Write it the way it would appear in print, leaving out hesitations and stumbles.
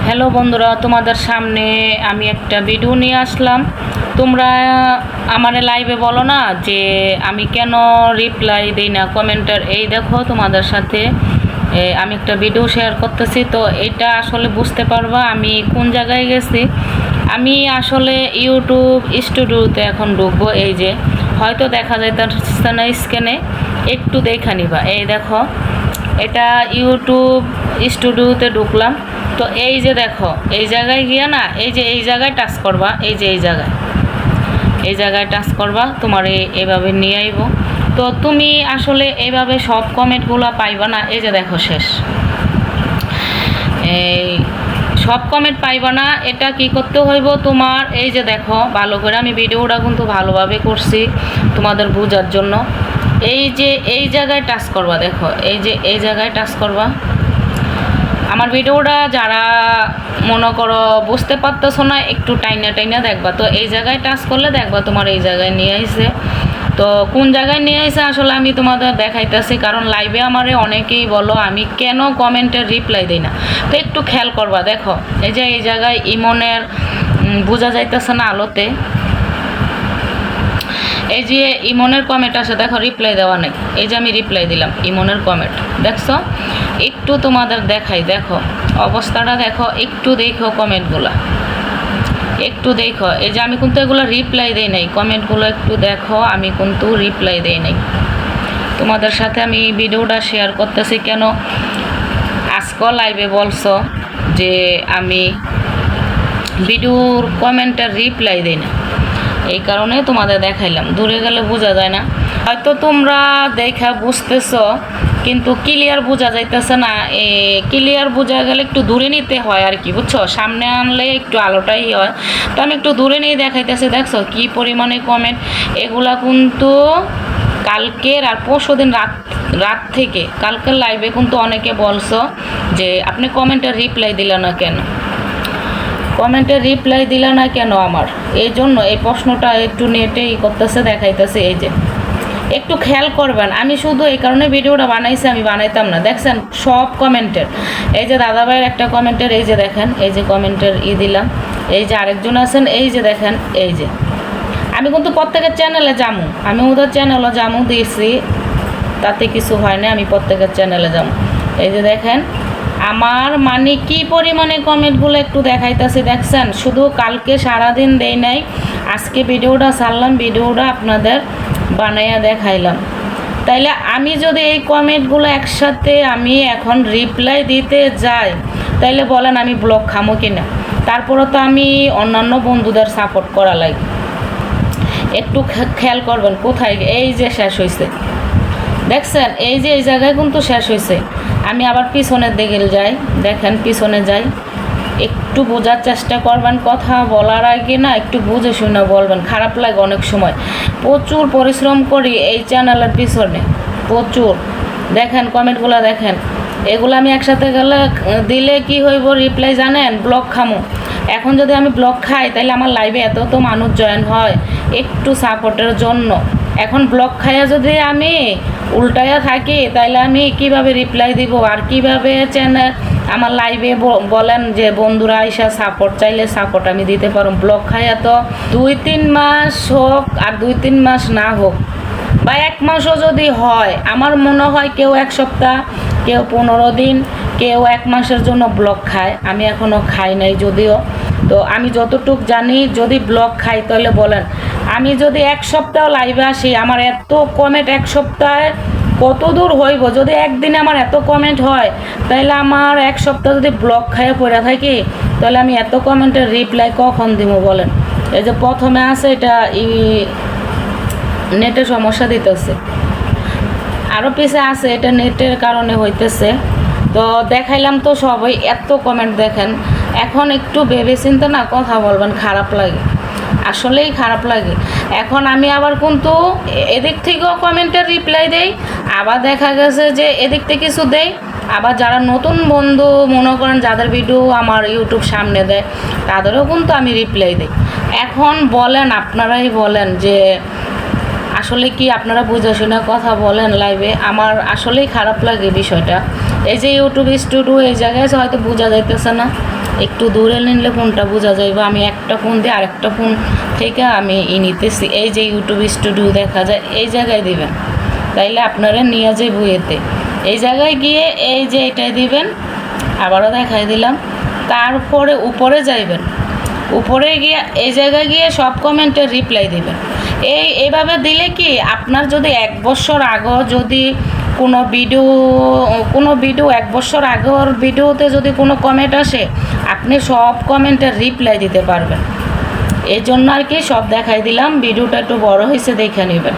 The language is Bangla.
হ্যালো বন্ধুরা, তোমাদের সামনে আমি একটা ভিডিও নিয়ে আসলাম। তোমরা আমার লাইভে বলো না যে আমি কেন রিপ্লাই দিই না কমেন্টের। এই দেখো তোমাদের সাথে আমি একটা ভিডিও শেয়ার করতেছি, তো এটা আসলে বুঝতে পারবা আমি কোন জায়গায় গেছি। আমি আসলে ইউটিউব স্টুডিওতে এখন ঢুকবো। এই যে হয়তো দেখা যাইতেছে না স্ক্যানে, একটু দেখা নিবা। এই দেখো, এটা ইউটিউব স্টুডিওতে ঢুকলাম। তো এই যে দেখো, এই জায়গায় গিয়ে না, এই যে এই জায়গায় টাচ করবা, এই যে এই জায়গায় টাচ করবা, তোমার এইভাবে নিয়ে আইব। তো তুমি আসলে এইভাবে সব কমেন্টগুলো পাইবা না। এই যে দেখো শেষ, এই সব কমেন্ট পাইবা না। এটা কি করতে হইব তোমার, এই যে দেখো ভালো করে আমি ভিডিওটা কিন্তু ভালোভাবে করছি তোমাদের বোঝার জন্য। এই যে এই জায়গায় টাচ করবা, দেখো এই যে এই জায়গায় টাচ করবা। আমার ভিডিওটা যারা মনে করো বুঝতে পারতেছো না, একটু টাইনা দেখবা। তো এই জায়গায় টাচ করলে দেখবা তোমার এই জায়গায় নিয়ে আইছে। তো কোন জায়গায় নিয়ে আইছে আসলে আমি তোমাদের দেখাইতেছি, কারণ লাইভে আমারে অনেকেই বলো আমি কেন কমেন্টের রিপ্লাই দিই না। তো একটু খেয়াল করবা, দেখো এই যে এই জায়গায় ইমনের বোঝা যাইতেছে না আলোতে, এই যে ইমনের কমেন্ট আছে, দেখো রিপ্লাই দেওয়া নেই। এই যে আমি রিপ্লাই দিলাম ইমনের কমেন্ট, দেখছো? একটু তোমাদের দেখাই, দেখো অবস্থাটা দেখো, একটু দেখো কমেন্টগুলো, একটু দেখো। এই যে আমি কিন্তু এগুলো রিপ্লাই দেই নাই, কমেন্টগুলো একটু দেখো, আমি কিন্তু রিপ্লাই দেই নাই। তোমাদের সাথে আমি ভিডিওটা শেয়ার করতেছি কেন। আজকে লাইভে বলছো যে আমি ভিডিওর কমেন্টের রিপ্লাই দিই না, এই কারণে তোমাদের দেখাইলাম। দূরে গেলে বোঝা যায় না, হয়তো তোমরা দেখা বুঝতেছো কিন্তু ক্লিয়ার বোঝা যাইতেছে না। ক্লিয়ার বোঝা গেলে একটু দূরে নিতে হয় আর কি, বুঝছো? সামনে আনলে একটু আলোটাই হয়। তো আমি একটু দূরে নিয়ে দেখাইতেছি, দেখছো কি পরিমাণে কমেন্ট। এগুলা কিন্তু কালকের আর পরশুদিন রাত থেকে, কালকের লাইভে কিন্তু অনেকে বলছো যে আপনি কমেন্টের রিপ্লাই দিল না কেন, কমেন্টের রিপ্লাই দিলা না কেন আমার। এই জন্য এই প্রশ্নটা একটু নেটেই করতেছে, দেখাইতেছে। এই যে একটু খেয়াল করবেন, আমি শুধু এই কারণে ভিডিওটা বানাইছি, আমি বানাইতাম না। দেখছেন সব কমেন্টের, এই যে দাদাভাইয়ের একটা কমেন্টের, এই যে দেখেন এই যে কমেন্টের দিলাম। এই যে আরেকজন আছেন, এই যে দেখেন, এই যে আমি কিন্তু প্রত্যেকের চ্যানেলে যামু, আমি ওদের চ্যানেলও যামু দিয়েছি, তাতে কিছু হয় না, আমি প্রত্যেকের চ্যানেলে যামু। এই যে দেখেন আমার মানে কি পরিমাণে কমেন্টগুলো একটু দেখাইতেছে, দেখছেন? শুধু কালকে সারাদিন দেই নাই, আজকে ভিডিওটা ছাড়লাম, ভিডিওটা আপনাদের বানাইয়া দেখাইলাম। তাইলে আমি যদি এই কমেন্টগুলো একসাথে আমি এখন রিপ্লাই দিতে যাই, তাইলে বলেন আমি ব্লগ খামো কিনা? তারপরে তো আমি অন্যান্য বন্ধুদের সাপোর্ট করা লাগে। একটু খেয়াল করবেন কোথায়, এই যে শেষ হয়েছে, দেখছেন? এই যে এই জায়গায় কিন্তু শেষ হয়েছে। আমি আবার পিছনের দিকে যাই, দেখেন পিছনে যাই, একটু বোঝার চেষ্টা করবেন। কথা বলার আগে না একটু বুঝে শুনে বলবেন, খারাপ লাগে অনেক সময়। প্রচুর পরিশ্রম করি এই চ্যানেলের পিছনে, প্রচুর। দেখেন কমেন্টগুলো দেখেন, এগুলো আমি একসাথে গেলে দিলে কি হইব রিপ্লাই জানেন? ব্লগ খামো। এখন যদি আমি ব্লগ খাই তাহলে আমার লাইভে এত তো মানুষ জয়েন হয় একটু সাপোর্টের জন্য। এখন ব্লগ খাইয়া যদি আমি উল্টাইয়া থাকি তাইলে আমি কিভাবে রিপ্লাই দিব, আর কিভাবে চ্যানেল আমার লাইভে বলেন যে বন্ধুরা আইসা সাপোর্ট চাইলে সাপোর্ট আমি দিতে পারো? ব্লগ খাইয়া তো 2-3 মাস হোক আর 2-3 মাস না হোক বা 1 মাসও যদি হয়, আমার মনে হয় কেউ 1 সপ্তাহ, কেউ 15 দিন, কেউ 1 মাসের জন্য ব্লগ খায়। আমি এখনও খাই নাই যদিও। তো আমি যতটুক জানি যদি ব্লগ খাই তাহলে বলেন, আমি যদি 1 সপ্তাহ লাইভে আসি, আমার এত কমেন্ট 1 সপ্তাহে কত দূর হইব? যদি একদিনে আমার এত কমেন্ট হয়, তাহলে আমার 1 সপ্তাহ যদি ব্লগ খাইয়ে পড়ে থাকি, তাহলে আমি এত কমেন্টের রিপ্লাই কখন দিব বলেন? এই যে প্রথমে আছে এটা নেটে সমস্যা দিতেছে, আরও পিছে আছে এটা নেটের কারণে হইতেছে। তো দেখাইলাম তো সবাই এত কমেন্ট দেখেন। এখন একটু ভেবে চিন্তে না কথা বলবেন, খারাপ লাগে, আসলেই খারাপ লাগে। এখন আমি আবার কিন্তু এদিক থেকেও কমেন্টের রিপ্লাই দেই, আবার দেখা গেছে যে এদিক থেকে কিছু দেই, আবার যারা নতুন বন্ধু মনে করেন যাদের ভিডিও আমার ইউটিউব সামনে দেয় তাদেরও কিন্তু আমি রিপ্লাই দিই। এখন বলেন, আপনারাই বলেন যে আসলে কি আপনারা বুঝে শুনে কথা বলেন লাইভে? আমার আসলেই খারাপ লাগে বিষয়টা। এই যে ইউটিউব স্টুডিও এই জায়গায় হয়তো বোঝা যাইতেছে না, একটু দূরে নিলে ফোনটা বোঝা যাইব। আমি একটা ফোন দিয়ে আরেকটা ফোন থেকে আমি নিতেছি। এই যে ইউটিউব স্টুডিও দেখা যায়, এই জায়গায় দিবেন, তাইলে আপনারা নিয়ে যাইব এতে। এই জায়গায় গিয়ে এই যে এটাই দিবেন, আবারও দেখাই দিলাম। তারপরে উপরে যাইবেন, উপরে গিয়ে এই জায়গায় গিয়ে সব কমেন্টের রিপ্লাই দিবেন। এইভাবে দিলে কি আপনার যদি 1 বছর আগেও যদি কোনো ভিডিও 1 বছর আগের ভিডিওতে যদি কোনো কমেন্ট আসে, আপনি সব কমেন্টের রিপ্লাই দিতে পারবেন। এই জন্য আর কি সব দেখাই দিলাম। ভিডিওটা একটু বড় হয়েছে, দেখে নেবেন।